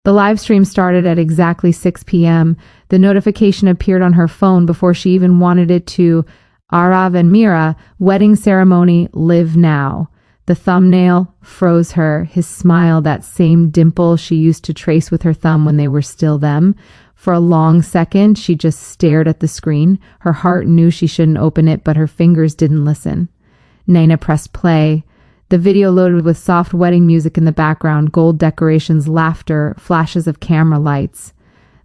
The live stream started at exactly 6 p.m. The notification appeared on her phone before she even wanted it to. Arav and Mira, wedding ceremony, live now. The thumbnail froze her, his smile, that same dimple she used to trace with her thumb when they were still them. For a long second, she just stared at the screen. Her heart knew she shouldn't open it, but her fingers didn't listen. Naina pressed play. The video loaded with soft wedding music in the background, gold decorations, laughter, flashes of camera lights.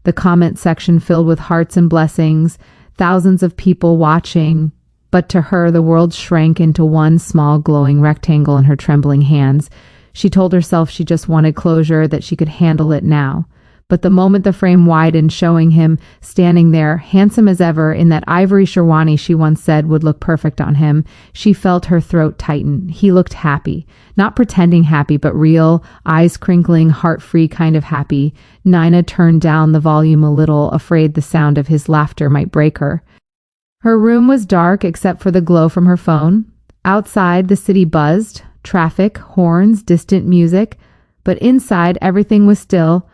The comment section filled with hearts and blessings, thousands of people watching. But to her, the world shrank into one small glowing rectangle in her trembling hands. She told herself she just wanted closure, that she could handle it now. But the moment the frame widened, showing him standing there, handsome as ever, in that ivory sherwani she once said would look perfect on him, she felt her throat tighten. He looked happy. Not pretending happy, but real, eyes crinkling, heart-free kind of happy. Naina turned down the volume a little, afraid the sound of his laughter might break her. Her room was dark except for the glow from her phone. Outside, the city buzzed. Traffic, horns, distant music. But inside, everything was still.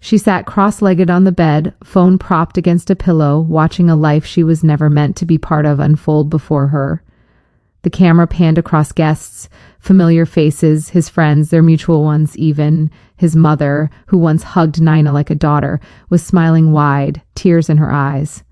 She sat cross-legged on the bed, phone propped against a pillow, watching a life she was never meant to be part of unfold before her. The camera panned across guests, familiar faces, his friends, their mutual ones even. His mother, who once hugged Naina like a daughter, was smiling wide, tears in her eyes.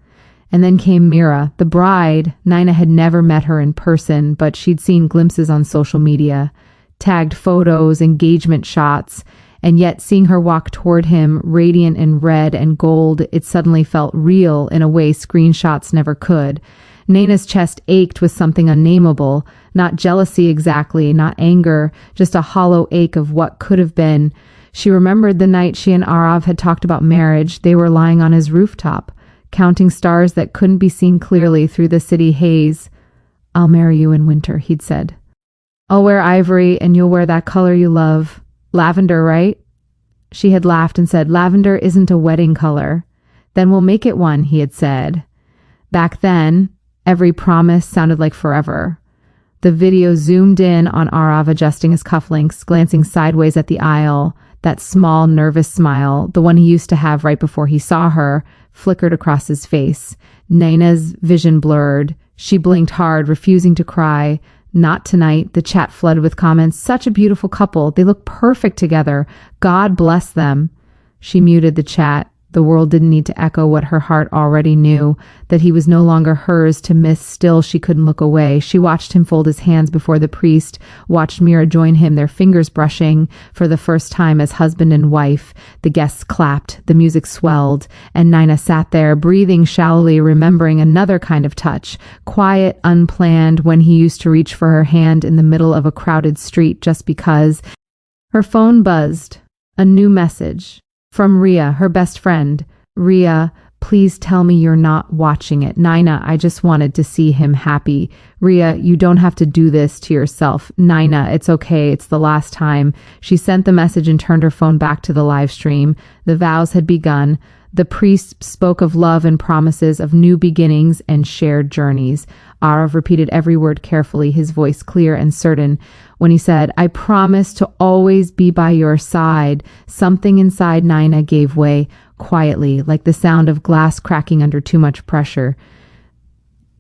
And then came Mira, the bride. Naina had never met her in person, but she'd seen glimpses on social media, tagged photos, engagement shots. And yet, seeing her walk toward him, radiant in red and gold, it suddenly felt real in a way screenshots never could. Naina's chest ached with something unnameable, not jealousy exactly, not anger, just a hollow ache of what could have been. She remembered the night she and Arav had talked about marriage. They were lying on his rooftop, counting stars that couldn't be seen clearly through the city haze. "I'll marry you in winter," he'd said. "I'll wear ivory and you'll wear that color you love. Lavender, right?" She had laughed and said, "Lavender isn't a wedding color." "Then we'll make it one," he had said. Back then, every promise sounded like forever. The video zoomed in on Arav adjusting his cufflinks, glancing sideways at the aisle. That small, nervous smile, the one he used to have right before he saw her, flickered across his face. Naina's vision blurred. She blinked hard, refusing to cry. "Not tonight." The chat flooded with comments. "Such a beautiful couple. They look perfect together. God bless them." She muted the chat. The world didn't need to echo what her heart already knew, that he was no longer hers to miss. Still, she couldn't look away. She watched him fold his hands before the priest, watched Mira join him, their fingers brushing for the first time as husband and wife. The guests clapped, the music swelled, and Naina sat there, breathing shallowly, remembering another kind of touch, quiet, unplanned, when he used to reach for her hand in the middle of a crowded street just because. Her phone buzzed. A new message. From Ria, her best friend. "Ria, please tell me you're not watching it. Naina, I just wanted to see him happy. Ria, you don't have to do this to yourself. Naina, it's okay. It's the last time." She sent the message and turned her phone back to the live stream. The vows had begun. The priest spoke of love and promises, of new beginnings and shared journeys. Arav repeated every word carefully, his voice clear and certain. When he said, "I promise to always be by your side," something inside Naina gave way, quietly, like the sound of glass cracking under too much pressure.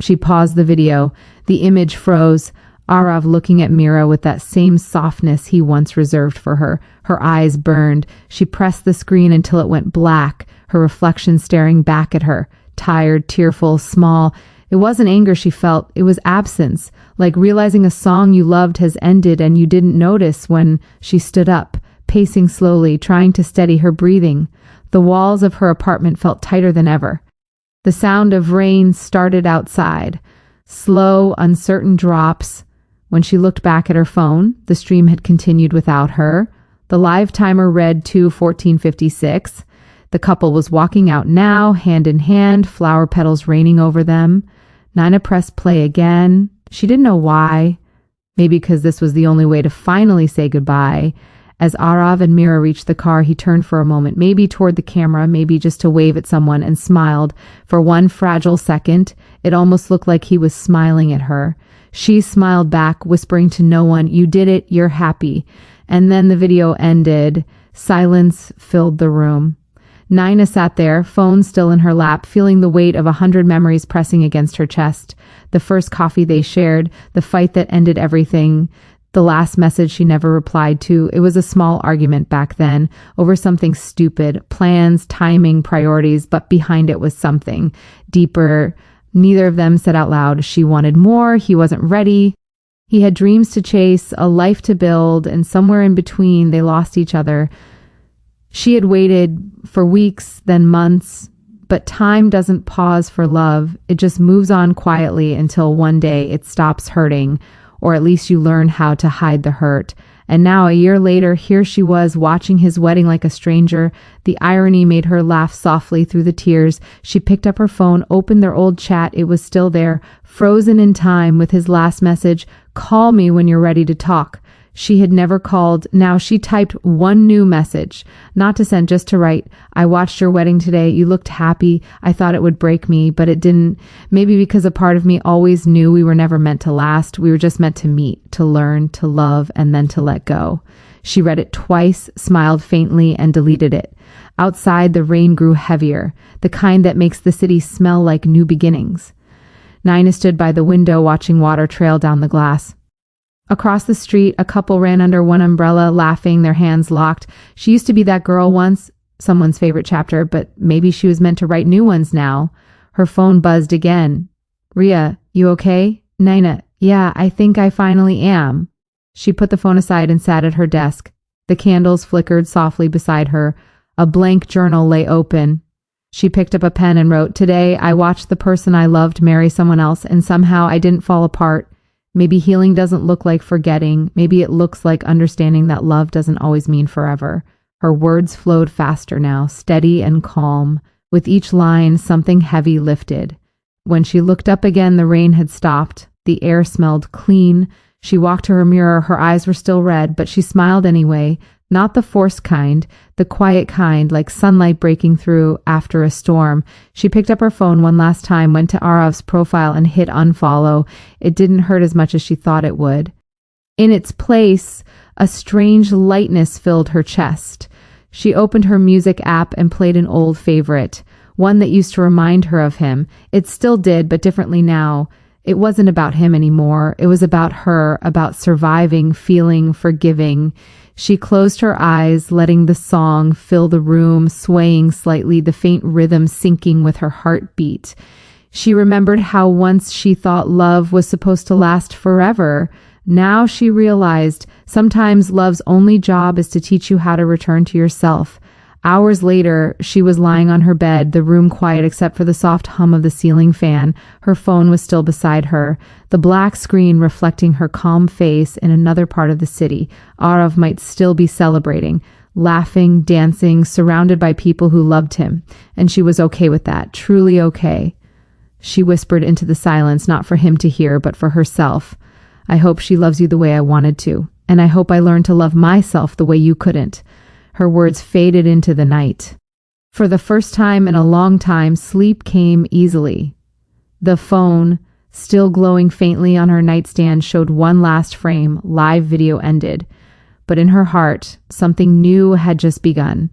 She paused the video. The image froze. Arav looking at Mira with that same softness he once reserved for her. Her eyes burned. She pressed the screen until it went black, her reflection staring back at her, tired, tearful, small. It wasn't anger she felt, it was absence, like realizing a song you loved has ended and you didn't notice when she stood up, pacing slowly, trying to steady her breathing. The walls of her apartment felt tighter than ever. The sound of rain started outside, slow, uncertain drops. When she looked back at her phone, the stream had continued without her. The live timer read 2:14:56. The couple was walking out now, hand in hand, flower petals raining over them. Naina pressed play again. She didn't know why. Maybe because this was the only way to finally say goodbye. As Arav and Mira reached the car, he turned for a moment, maybe toward the camera, maybe just to wave at someone, and smiled. For one fragile second, it almost looked like he was smiling at her. She smiled back, whispering to no one, "You did it, you're happy." And then the video ended. Silence filled the room. Nina sat there, phone still in her lap, feeling the weight of 100 memories pressing against her chest. The first coffee they shared, the fight that ended everything, the last message she never replied to. It was a small argument back then, over something stupid, plans, timing, priorities, but behind it was something deeper. Neither of them said out loud she wanted more, he wasn't ready. He had dreams to chase, a life to build, and somewhere in between they lost each other. She had waited for weeks, then months, but time doesn't pause for love. It just moves on quietly until one day it stops hurting, or at least you learn how to hide the hurt. And now, a year later, here she was watching his wedding like a stranger. The irony made her laugh softly through the tears. She picked up her phone, opened their old chat. It was still there, frozen in time with his last message, "Call me when you're ready to talk." She had never called. Now she typed one new message, not to send, just to write, "I watched your wedding today. You looked happy. I thought it would break me, but it didn't. Maybe because a part of me always knew we were never meant to last. We were just meant to meet, to learn, to love, and then to let go." She read it twice, smiled faintly, and deleted it. Outside, the rain grew heavier, the kind that makes the city smell like new beginnings. Nina stood by the window watching water trail down the glass. Across the street, a couple ran under one umbrella, laughing, their hands locked. She used to be that girl once, someone's favorite chapter, but maybe she was meant to write new ones now. Her phone buzzed again. "Ria, you okay?" "Nina, yeah, I think I finally am." She put the phone aside and sat at her desk. The candles flickered softly beside her. A blank journal lay open. She picked up a pen and wrote, "Today, I watched the person I loved marry someone else, and somehow I didn't fall apart. Maybe healing doesn't look like forgetting. Maybe it looks like understanding that love doesn't always mean forever." Her words flowed faster now, steady and calm. With each line, something heavy lifted. When she looked up again, the rain had stopped. The air smelled clean. She walked to her mirror. Her eyes were still red, but she smiled anyway. Not the forced kind, the quiet kind, like sunlight breaking through after a storm. She picked up her phone one last time, went to Arav's profile and hit unfollow. It didn't hurt as much as she thought it would. In its place, a strange lightness filled her chest. She opened her music app and played an old favorite, one that used to remind her of him. It still did, but differently now. It wasn't about him anymore. It was about her, about surviving, feeling, forgiving. She closed her eyes, letting the song fill the room, swaying slightly, the faint rhythm syncing with her heartbeat. She remembered how once she thought love was supposed to last forever. Now she realized sometimes love's only job is to teach you how to return to yourself. Hours later, she was lying on her bed, the room quiet except for the soft hum of the ceiling fan. Her phone was still beside her, the black screen reflecting her calm face in another part of the city. Arav might still be celebrating, laughing, dancing, surrounded by people who loved him. And she was okay with that, truly okay. She whispered into the silence, not for him to hear, but for herself. "I hope she loves you the way I wanted to. And I hope I learned to love myself the way you couldn't." Her words faded into the night. For the first time in a long time, sleep came easily. The phone, still glowing faintly on her nightstand, showed one last frame. Live video ended. But in her heart, something new had just begun.